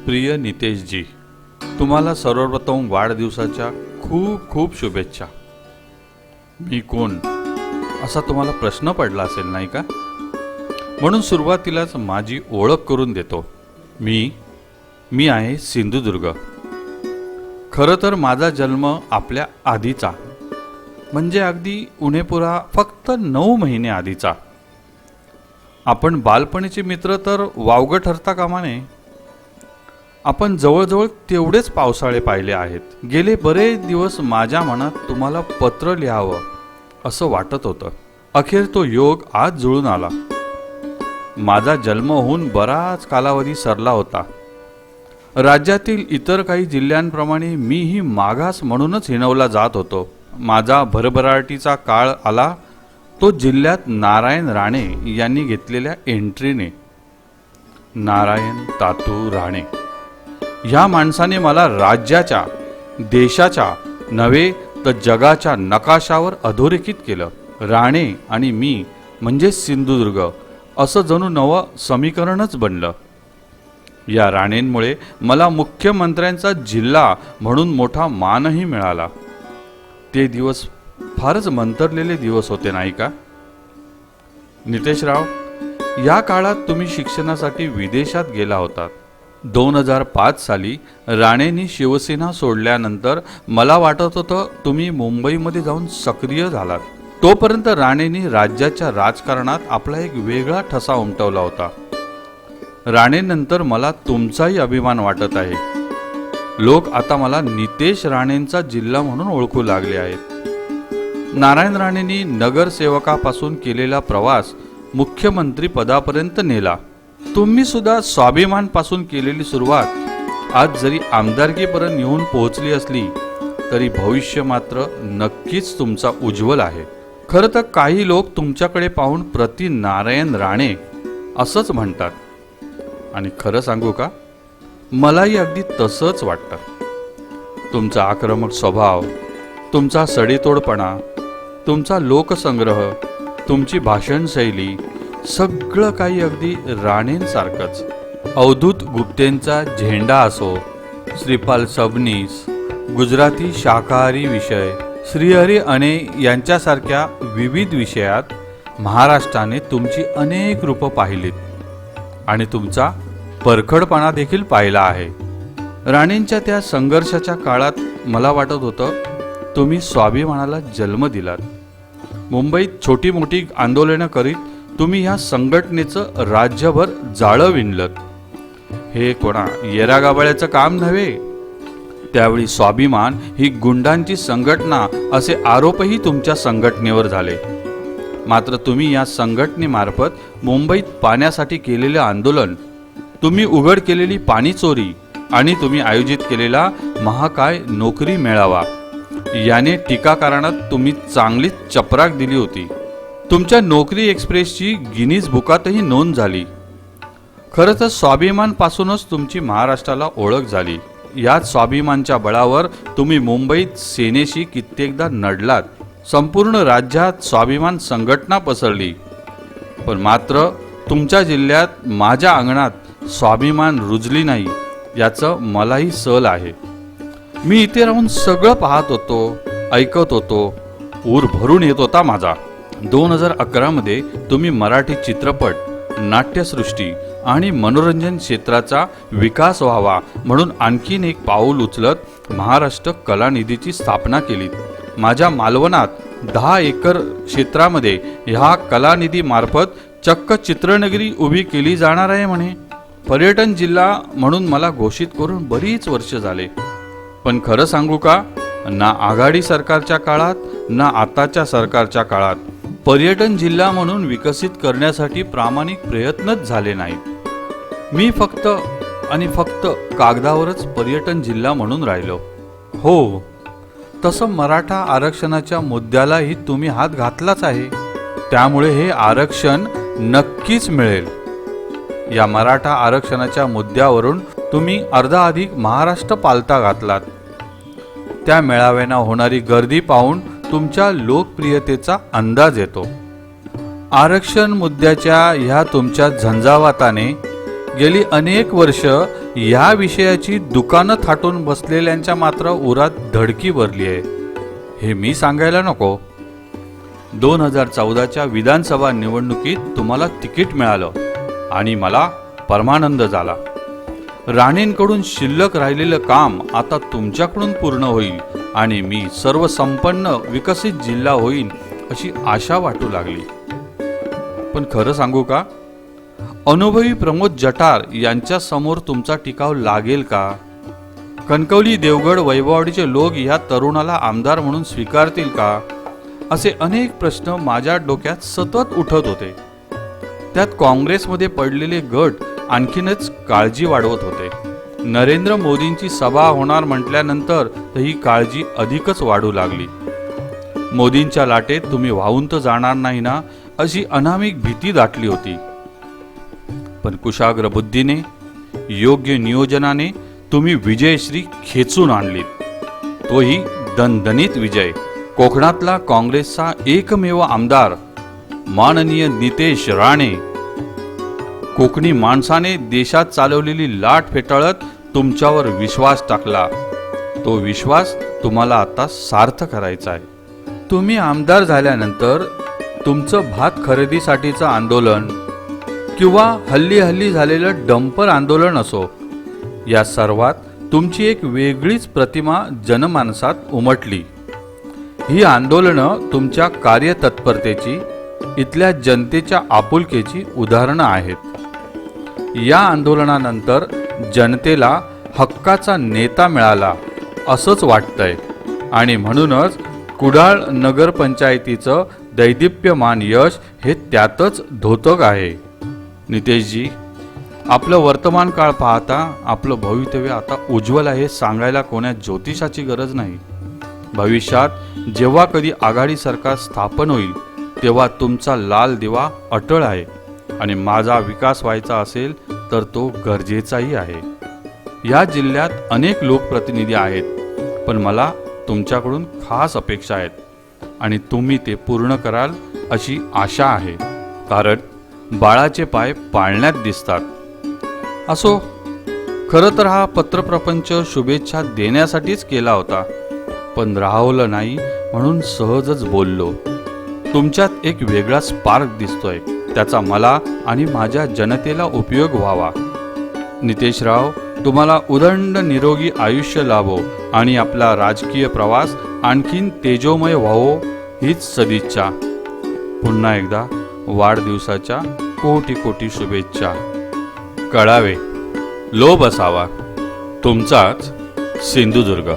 प्रिय नितेशजी, तुम्हाला सर्वप्रथम वाढदिवसाच्या खूप खूप शुभेच्छा. मी कोण असा तुम्हाला प्रश्न पडला असेल नाही का? म्हणून सुरुवातीलाच माझी ओळख करून देतो. मी आहे सिंधुदुर्ग. खरं तर माझा जन्म आपल्या आधीचा, म्हणजे अगदी उणेपुरा फक्त 9 महिने आधीचा. आपण बालपणीचे मित्र तर वावगं ठरता कामा नये. आपण जवळजवळ तेवढेच पावसाळे पाहिले आहेत. गेले बरेच दिवस माझ्या मनात तुम्हाला पत्र लिहावं असं वाटत होतं. अखेर तो योग आज जुळून आला. माझा जन्म होऊन बराच कालावधी सरला होता. राज्यातील इतर काही जिल्ह्यांप्रमाणे मीही मागास म्हणूनच हिणवला जात होतो. माझा भरभराटीचा काळ आला तो जिल्ह्यात नारायण राणे यांनी घेतलेल्या एंट्रीने. नारायण तातू राणे ह्या माणसाने मला राज्याच्या, देशाच्या नव्हे तर जगाच्या नकाशावर अधोरेखित केलं. राणे आणि मी म्हणजे सिंधुदुर्ग असं जणू नवं समीकरणच बनलं. या राणेंमुळे मला मुख्यमंत्र्यांचा जिल्हा म्हणून मोठा मानही मिळाला. ते दिवस फारच मंतरलेले दिवस होते नाही का? नितेशराव, या काळात तुम्ही शिक्षणासाठी विदेशात गेला होतात. 2005 साली राणेंनी शिवसेना सोडल्यानंतर मला वाटत होतं तुम्ही मुंबईमध्ये जाऊन सक्रिय झालात. तोपर्यंत राणेंनी राज्याच्या राजकारणात आपला एक वेगळा ठसा उमटवला होता. राणेंनंतर मला तुमचाही अभिमान वाटत आहे. लोक आता मला नितेश राणेंचा जिल्हा म्हणून ओळखू लागले आहेत. नारायण राणेंनी नगरसेवकापासून केलेला प्रवास मुख्यमंत्री पदापर्यंत नेला. तुम्ही सुद्धा स्वाभिमान पासून केलेली सुरुवात आज जरी आमदारकीपर्यंत येऊन पोहोचली असली तरी भविष्य मात्र नक्कीच तुमचा उज्ज्वल आहे. खरं तर काही लोक तुमच्याकडे पाहून प्रति नारायण राणे असंच म्हणतात. आणि खरं सांगू का, मलाही अगदी तसंच वाटतं. तुमचा आक्रमक स्वभाव, तुमचा सडेतोडपणा, तुमचा लोकसंग्रह, तुमची भाषणशैली सगळं काही अगदी राणेंसारखंच. अवधूत गुप्तेंचा झेंडा असो, श्रीपाल सबनीस, गुजराती शाकाहारी विषय, श्रीहरी अणे यांच्यासारख्या विविध विषयात महाराष्ट्राने तुमची अनेक रूपं पाहिलीत आणि तुमचा परखडपणा देखील पाहिला आहे. राणेंच्या त्या संघर्षाच्या काळात मला वाटत होतं तुम्ही स्वाभिमानाला जन्म दिलात. मुंबईत छोटी मोठी आंदोलनं करीत तुम्ही ह्या संघटनेचं राज्यभर जाळं विणलत. हे कोणा येरागाबाळ्याचं काम नव्हे. त्यावेळी स्वाभिमान ही गुंडांची संघटना असे आरोपही तुमच्या संघटनेवर झाले. मात्र तुम्ही या संघटनेमार्फत मुंबईत पाण्यासाठी केलेले आंदोलन, तुम्ही उघड केलेली पाणी चोरी आणि तुम्ही आयोजित केलेला महाकाय नोकरी मेळावा याने टीकाकारांना तुम्ही चांगलीच चपराक दिली होती. तुमच्या नोकरी एक्सप्रेसची गिनीज बुकातही नोंद झाली. खरं तर स्वाभिमानपासूनच तुमची महाराष्ट्राला ओळख झाली. याच स्वाभिमानच्या बळावर तुम्ही मुंबईत सेनेशी कित्येकदा लढलात. संपूर्ण राज्यात स्वाभिमान संघटना पसरली. पण मात्र तुमच्या जिल्ह्यात, माझ्या अंगणात स्वाभिमान रुजली नाही याचं मलाही सल आहे. मी इथे राहून सगळं पाहत होतो, ऐकत होतो. ऊर भरून येत होता माझा. 2011 मध्ये तुम्ही मराठी चित्रपट, नाट्यसृष्टी आणि मनोरंजन क्षेत्राचा विकास व्हावा म्हणून आणखीन एक पाऊल उचलत महाराष्ट्र कलानिधीची स्थापना केली. माझ्या मालवणात 10 एकर क्षेत्रामध्ये ह्या कलानिधी मार्फत चक्क चित्रनगरी उभी केली जाणार आहे म्हणे. पर्यटन जिल्हा म्हणून मला घोषित करून बरीच वर्ष झाले. पण खरं सांगू का, ना आघाडी सरकारच्या काळात ना आताच्या सरकारच्या काळात पर्यटन जिल्हा म्हणून विकसित करण्यासाठी प्रामाणिक प्रयत्नच झाले नाहीत. मी फक्त आणि फक्त कागदावरच पर्यटन जिल्हा म्हणून राहिलो. हो, तसं मराठा आरक्षणाच्या मुद्द्यालाही तुम्ही हात घातलाच आहे. त्यामुळे हे आरक्षण नक्कीच मिळेल. या मराठा आरक्षणाच्या मुद्द्यावरून तुम्ही अर्धाधिक महाराष्ट्र पालथा घातलात. त्या मेळाव्यांना होणारी गर्दी पाहून तुमच्या लोकप्रियतेचा अंदाज येतो. आरक्षण मुद्द्याच्या ह्या तुमच्या झंझावाताने गेली अनेक वर्ष या विषयाची दुकानं थाटून बसलेल्यांच्या मात्र उरात धडकी भरली आहे. हे मी सांगायला नको. 2014च्या विधानसभा निवडणुकीत तुम्हाला तिकीट मिळालं आणि मला परमानंद झाला. राणेंकडून शिल्लक राहिलेलं काम आता तुमच्याकडून पूर्ण होईल आणि मी सर्वसंपन्न विकसित जिल्हा होईल अशी आशा वाटू लागली. पण खरं सांगू का, अनुभवी प्रमोद जठार यांच्या समोर तुमचा टिकाव लागेल का? कणकवली, देवगड, वैभववाडीचे लोक ह्या तरुणाला आमदार म्हणून स्वीकारतील का? असे अनेक प्रश्न माझ्या डोक्यात सतत उठत होते. त्यात काँग्रेसमध्ये पडलेले गट आणखीनच काळजी वाढवत होते. नरेंद्र मोदींची सभा होणार म्हटल्यानंतर ही काळजी अधिकच वाढू लागली. मोदींच्या लाटेत तुम्ही वाहून तर जाणार नाही ना, अशी अनामिक भीती दाटली होती. पण कुशाग्र बुद्धीने, योग्य नियोजनाने तुम्ही विजयश्री खेचून आणलीत. तोही दणदणीत विजय. कोकणातला काँग्रेसचा एकमेव आमदार माननीय नितेश राणे. कोकणी माणसाने देशात चालवलेली लाट फेटाळत तुमच्यावर विश्वास टाकला. तो विश्वास तुम्हाला आता सार्थ करायचा आहे. तुम्ही आमदार झाल्यानंतर तुमचं भात खरेदीसाठीचं आंदोलन किंवा हल्ली झालेलं डंपर आंदोलन असो, या सर्वात तुमची एक वेगळीच प्रतिमा जनमानसात उमटली. ही आंदोलनं तुमच्या कार्यतत्परतेची, इथल्या जनतेच्या आपुलकीची उदाहरणं आहेत. या आंदोलनानंतर जनतेला हक्काचा नेता मिळाला असंच वाटतंय आणि म्हणूनच कुडाळ नगरपंचायतीचं दैदिप्यमान यश हे त्यातच धोतक आहे. नितेशजी, आपलं वर्तमान काळ पाहता आपलं भवितव्य आता उज्ज्वल आहे सांगायला कोण्या ज्योतिषाची गरज नाही. भविष्यात जेव्हा कधी आघाडी सरकार स्थापन होईल तेव्हा तुमचा लाल दिवा अटळ आहे आणि माझा विकास व्हायचा असेल तर तो गरजेचाही आहे. या जिल्ह्यात अनेक लोकप्रतिनिधी आहेत, पण मला तुमच्याकडून खास अपेक्षा आहेत आणि तुम्ही ते पूर्ण कराल अशी आशा आहे. कारण बाळाचे पाय पाळण्यात दिसतात. असो, खरं तर हा पत्रप्रपंच शुभेच्छा देण्यासाठीच केला होता, पण राहवलं नाही म्हणून सहजच बोललो. तुमच्यात एक वेगळा स्पार्क दिसतोय, त्याचा मला आणि माझ्या जनतेला उपयोग व्हावा. नितेशराव, तुम्हाला उदंड निरोगी आयुष्य लाभो आणि आपला राजकीय प्रवास आणखीन तेजोमय व्हावो हीच सदिच्छा. पुन्हा एकदा वाढदिवसाच्या कोटी कोटी शुभेच्छा. कळावे, लोभ असावा. तुमचाच सिंधुदुर्ग.